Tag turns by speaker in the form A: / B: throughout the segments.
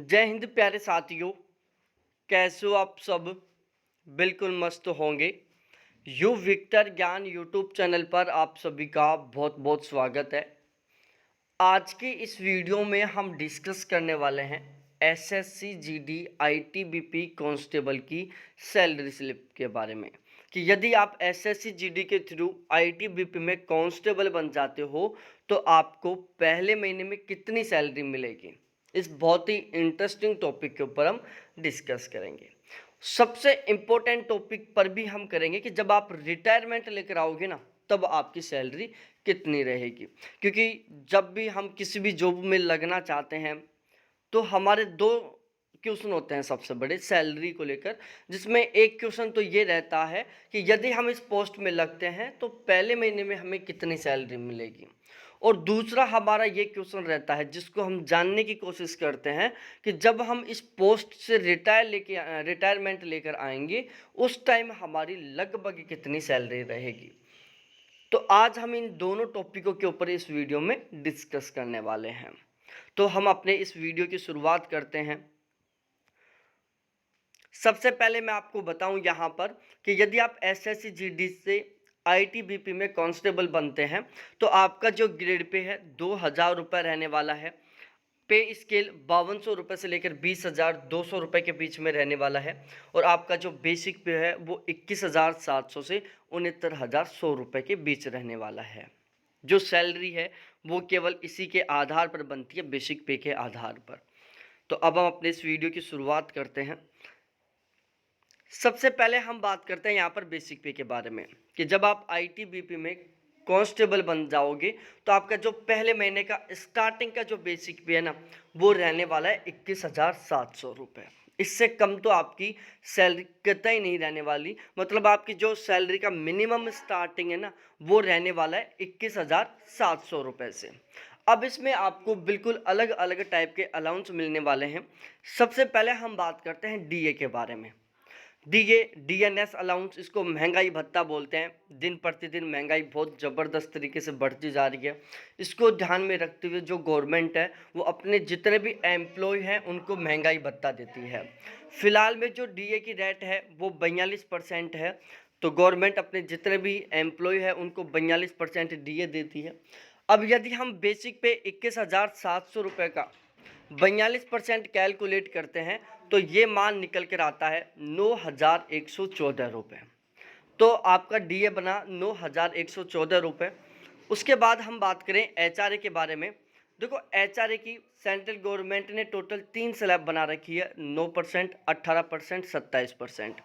A: जय हिंद प्यारे साथियों। कैसे हो आप सब? बिल्कुल मस्त होंगे। यू विक्टर ज्ञान यूट्यूब चैनल पर आप सभी का बहुत बहुत स्वागत है। आज के इस वीडियो में हम डिस्कस करने वाले हैं एसएससी जीडी आईटीबीपी कांस्टेबल की सैलरी स्लिप के बारे में कि यदि आप एसएससी जीडी के थ्रू आईटीबीपी में कांस्टेबल बन जाते हो तो आपको पहले महीने में कितनी सैलरी मिलेगी। इस बहुत ही इंटरेस्टिंग टॉपिक के ऊपर हम डिस्कस करेंगे। सबसे इम्पोर्टेंट टॉपिक पर भी हम करेंगे कि जब आप रिटायरमेंट लेकर आओगे ना तब आपकी सैलरी कितनी रहेगी, क्योंकि जब भी हम किसी भी जॉब में लगना चाहते हैं तो हमारे दो क्वेश्चन होते हैं सबसे बड़े सैलरी को लेकर, जिसमें एक क्वेश्चन तो ये रहता है कि यदि हम इस पोस्ट में लगते हैं तो पहले महीने में हमें कितनी सैलरी मिलेगी, और दूसरा हमारा ये क्वेश्चन रहता है जिसको हम जानने की कोशिश करते हैं कि जब हम इस पोस्ट से रिटायरमेंट लेकर आएंगे उस टाइम हमारी लगभग कितनी सैलरी रहेगी। तो आज हम इन दोनों टॉपिकों के ऊपर इस वीडियो में डिस्कस करने वाले हैं। तो हम अपने इस वीडियो की शुरुआत करते हैं। सबसे पहले मैं आपको बताऊं यहाँ पर कि यदि आप एसएससी जीडी से आईटीबीपी में कांस्टेबल बनते हैं तो आपका जो ग्रेड पे है 2000 रुपये रहने वाला है। पे स्केल 5200 रुपये से लेकर 20,200 रुपये के बीच में रहने वाला है, और आपका जो बेसिक पे है वो 21,700 से 69,100 रुपये के बीच रहने वाला है। जो सैलरी है वो केवल इसी के आधार पर बनती है, बेसिक पे के आधार पर। तो अब हम अपने इस वीडियो की शुरुआत करते हैं। सबसे पहले हम बात करते हैं यहाँ पर बेसिक पे के बारे में कि जब आप आईटीबीपी में कांस्टेबल बन जाओगे तो आपका जो पहले महीने का स्टार्टिंग का जो बेसिक पे है ना वो रहने वाला है 21,700 रुपये। इससे कम तो आपकी सैलरी कतई नहीं रहने वाली। मतलब आपकी जो सैलरी का मिनिमम स्टार्टिंग है ना वो रहने वाला है 21,700 रुपये से। अब इसमें आपको बिल्कुल अलग अलग टाइप के अलाउंस मिलने वाले हैं। सबसे पहले हम बात करते हैं डीए के बारे में। डीए डीएनएस अलाउंस, इसको महंगाई भत्ता बोलते हैं। दिन प्रतिदिन महंगाई बहुत ज़बरदस्त तरीके से बढ़ती जा रही है। इसको ध्यान में रखते हुए जो गवर्नमेंट है वो अपने जितने भी एम्प्लॉय हैं उनको महंगाई भत्ता देती है। फिलहाल में जो डीए की रेट है वो 42% है। तो गवर्नमेंट अपने जितने भी एम्प्लॉय हैं उनको 42% डीए देती है। अब यदि हम बेसिक पे 21,700 रुपये का 42% कैलकुलेट करते हैं तो ये मान निकल कर आता है 9,114 रुपये। तो आपका डीए बना 9,114 रुपये। उसके बाद हम बात करें एचआरए के बारे में। देखो एचआरए की सेंट्रल गवर्नमेंट ने टोटल 3 स्लैब बना रखी है, 9%, 18%, 27%।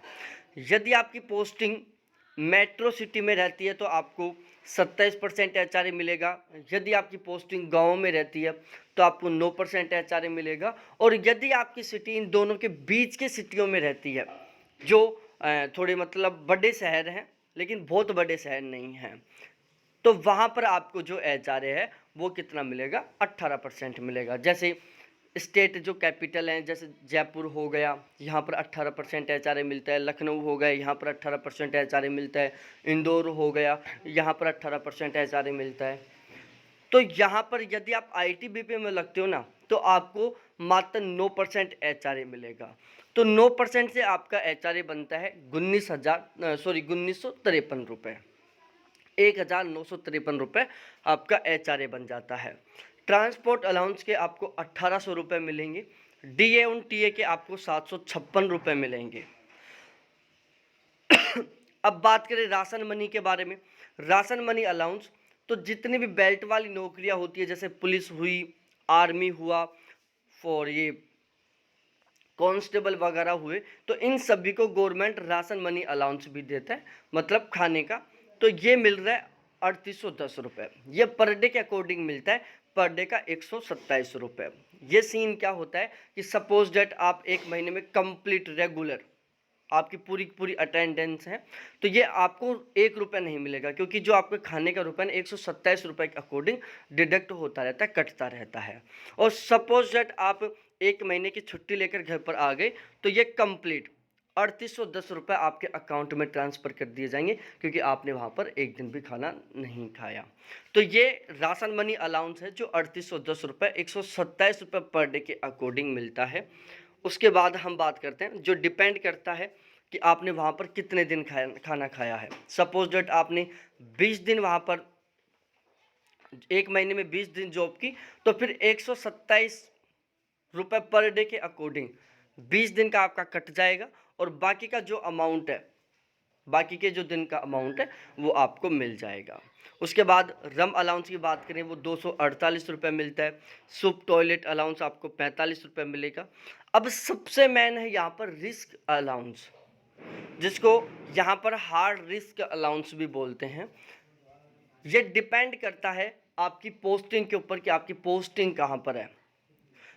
A: यदि आपकी पोस्टिंग मेट्रो सिटी में रहती है तो आपको 27% एचआरए मिलेगा। यदि आपकी पोस्टिंग गाँव में रहती है तो आपको 9% एचआरए मिलेगा। और यदि आपकी सिटी इन दोनों के बीच के सिटियों में रहती है जो थोड़े मतलब बड़े शहर हैं लेकिन बहुत बड़े शहर नहीं हैं, तो वहाँ पर आपको जो एचआरए है वो कितना मिलेगा, 18% मिलेगा। जैसे स्टेट जो कैपिटल हैं जैसे जयपुर हो गया, यहाँ पर 18% एचआरए मिलता है। लखनऊ हो गया, यहाँ पर 18% एचआरए मिलता है। इंदौर हो गया, यहाँ पर 18% एचआरए मिलता है। तो यहाँ पर यदि आप आईटीबीपी में लगते हो ना तो आपको मात्र 9% एचआरए मिलेगा। तो 9% से आपका एचआरए बनता है 19,953 रुपये। 1,953 रुपये आपका एचआरए बन जाता है। ट्रांसपोर्ट अलाउंस के आपको 1,800 रुपये मिलेंगे। डीए और टीए के आपको 756 रुपये मिलेंगे। अब बात करें राशन मनी के बारे में। राशन मनी अलाउंस तो जितनी भी बेल्ट वाली नौकरियां होती है जैसे पुलिस हुई, आर्मी हुआ, और ये कांस्टेबल वगैरह हुए, तो इन सभी को गवर्नमेंट राशन मनी अलाउंस भी देता है, मतलब खाने का। तो ये मिल रहा है 3,810 रुपये। ये पर डे के अकॉर्डिंग मिलता है, पर डे का 127 रुपये। ये सीन क्या होता है कि सपोज डेट आप एक महीने में कंप्लीट रेगुलर आपकी पूरी पूरी अटेंडेंस है तो ये आपको 1 रुपये नहीं मिलेगा, क्योंकि जो आपके खाने का रुपये 127 रुपये के अकॉर्डिंग डिडक्ट होता रहता है, कटता रहता है। और सपोज दैट आप एक महीने की छुट्टी लेकर घर पर आ गए तो ये कंप्लीट 3810 रुपये आपके अकाउंट में ट्रांसफ़र कर दिए जाएंगे, क्योंकि आपने वहाँ पर एक दिन भी खाना नहीं खाया। तो ये राशन मनी अलाउंस है जो 3810 रुपये 127 रुपये पर डे के अकॉर्डिंग मिलता है। उसके बाद हम बात करते हैं जो डिपेंड करता है कि आपने वहाँ पर कितने दिन खाना खाया है। सपोज डेट आपने 20 दिन वहाँ पर, एक महीने में 20 दिन जॉब की, तो फिर 127 रुपये पर डे के अकॉर्डिंग 20 दिन का आपका कट जाएगा, और बाकी का जो अमाउंट है, बाकी के जो दिन का अमाउंट है वो आपको मिल जाएगा। उसके बाद रम अलाउंस की बात करें, वो 248 रुपये मिलता है। सुप टॉयलेट अलाउंस आपको 45 रुपये मिलेगा। अब सबसे मेन है यहाँ पर रिस्क अलाउंस, जिसको यहाँ पर हार्ड रिस्क अलाउंस भी बोलते हैं। ये डिपेंड करता है आपकी पोस्टिंग के ऊपर कि आपकी पोस्टिंग कहाँ पर है।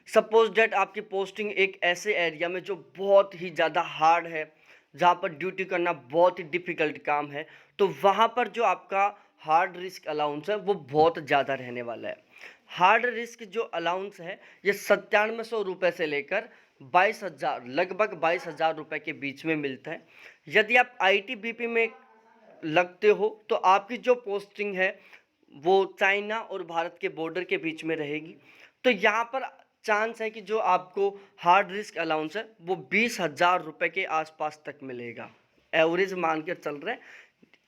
A: सपोज डेट आपकी पोस्टिंग एक ऐसे एरिया में जो बहुत ही ज़्यादा हार्ड है, जहाँ पर ड्यूटी करना बहुत ही डिफ़िकल्ट काम है, तो वहाँ पर जो आपका हार्ड रिस्क अलाउंस है वो बहुत ज़्यादा रहने वाला है। हार्ड रिस्क जो अलाउंस है ये 9700 रुपये से लेकर 22,000, लगभग 22,000 रुपये के बीच में मिलता है। यदि आप ITBP में लगते हो तो आपकी जो पोस्टिंग है वो चाइना और भारत के बॉर्डर के बीच में रहेगी। तो यहाँ पर चांस है कि जो आपको हार्ड रिस्क अलाउंस है वो 20,000 रुपये के आसपास तक मिलेगा, एवरेज मान कर चल रहे हैं।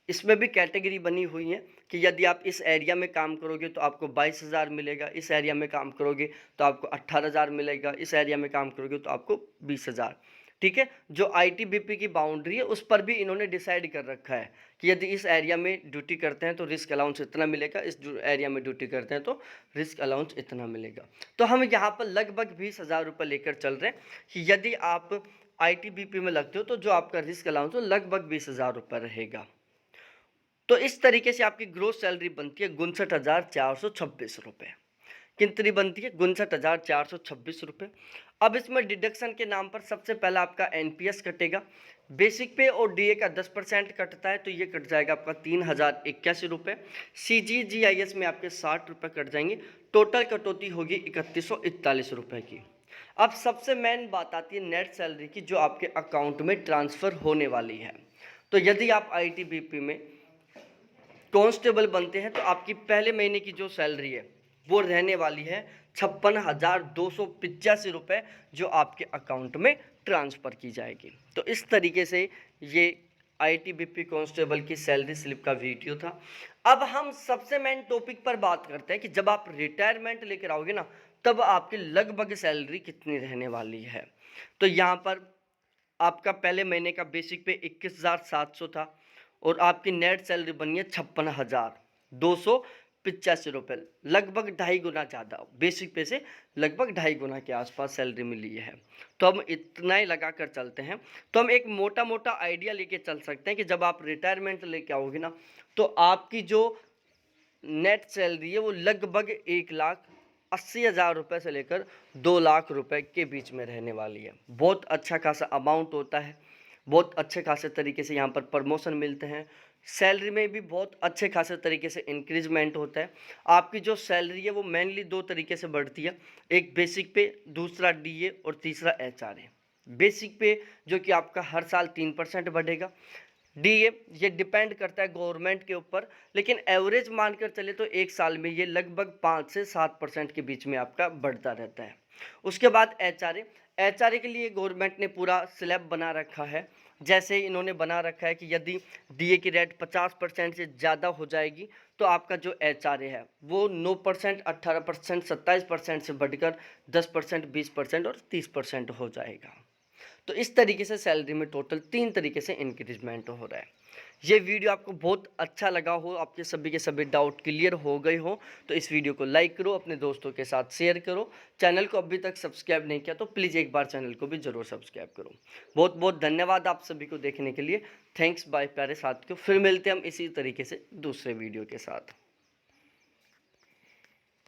A: इसमें भी कैटेगरी बनी हुई है कि यदि आप इस एरिया में काम करोगे तो आपको 22,000 मिलेगा, इस एरिया में काम करोगे तो आपको 18,000 मिलेगा, इस एरिया में काम करोगे तो आपको 20,000। ठीक है, जो ITBP की बाउंड्री है उस पर भी इन्होंने डिसाइड कर रखा है कि यदि इस एरिया में ड्यूटी करते हैं तो रिस्क अलाउंस इतना मिलेगा, इस एरिया में ड्यूटी करते हैं तो रिस्क अलाउंस इतना मिलेगा। तो हम यहाँ पर लगभग 20,000 रुपये लेकर चल रहे हैं कि यदि आप ITBP में लगते हो तो जो आपका रिस्क अलाउंस हो लगभग 20,000 रुपये रहेगा। तो इस तरीके से आपकी ग्रोस सैलरी बनती है 59,426 रुपये। कितनी बनती है? 59,426 रुपये। अब इसमें डिडक्शन के नाम पर सबसे पहला आपका NPS कटेगा, बेसिक पे और DA का 10% कटता है, तो ये कट जाएगा आपका 3,081 रुपये। CGGIS में आपके 60 रुपये कट जाएंगे, टोटल कटौती होगी 3,141 रुपये की। अब सबसे मेन बात आती है नेट सैलरी की, जो आपके अकाउंट में ट्रांसफ़र होने वाली है। तो यदि आप ITBP में कांस्टेबल बनते हैं तो आपकी पहले महीने की जो सैलरी है वो रहने वाली है 56,285 रुपये, जो आपके अकाउंट में ट्रांसफ़र की जाएगी। तो इस तरीके से ये ITBP कांस्टेबल की सैलरी स्लिप का वीडियो था। अब हम सबसे मेन टॉपिक पर बात करते हैं कि जब आप रिटायरमेंट लेकर आओगे ना, तब आपकी लगभग सैलरी कितनी रहने वाली है। तो यहाँ पर आपका पहले महीने का बेसिक पे 21,700 था, और आपकी नेट सैलरी बनी है 56,285 रुपये, लगभग 2.5 गुना ज़्यादा, बेसिक पे से लगभग 2.5 गुना के आसपास सैलरी मिली है। तो हम इतना ही लगा कर चलते हैं, तो हम एक मोटा मोटा आइडिया लेके चल सकते हैं कि जब आप रिटायरमेंट लेके आओगे ना, तो आपकी जो नेट सैलरी है वो लगभग 1,80,000 रुपये से लेकर 2 लाख रुपए के बीच में रहने वाली है। बहुत अच्छा खासा अमाउंट होता है, बहुत अच्छे खासे तरीके से यहाँ पर प्रमोशन मिलते हैं, सैलरी में भी बहुत अच्छे खासे तरीके से इंक्रीजमेंट होता है। आपकी जो सैलरी है वो मेनली 2 तरीके से बढ़ती है, एक बेसिक पे, दूसरा DA और तीसरा HRA। बेसिक पे जो कि आपका हर साल 3% बढ़ेगा, DA ये डिपेंड करता है गवर्नमेंट के ऊपर, लेकिन एवरेज मानकर चले तो एक साल में ये लगभग 5 से 7% के बीच में आपका बढ़ता रहता है। उसके बाद HRA के लिए गवर्नमेंट ने पूरा स्लैब बना रखा है। जैसे इन्होंने बना रखा है कि यदि DA की रेट 50% से ज़्यादा हो जाएगी तो आपका जो HRA है वो 9%, 18%, 27% से बढ़कर 10%, 20% और 30% हो जाएगा। तो इस तरीके से सैलरी में टोटल 3 तरीके से इंक्रीजमेंट हो रहा है। ये वीडियो आपको बहुत अच्छा लगा हो, आपके सभी के सभी डाउट क्लियर हो गए हो, तो इस वीडियो को लाइक करो, अपने दोस्तों के साथ शेयर करो। चैनल को अभी तक सब्सक्राइब नहीं किया तो प्लीज़ एक बार चैनल को भी ज़रूर सब्सक्राइब करो। बहुत बहुत धन्यवाद आप सभी को देखने के लिए। थैंक्स बाय प्यारे साथियों, फिर मिलते हैं हम इसी तरीके से दूसरे वीडियो के साथ।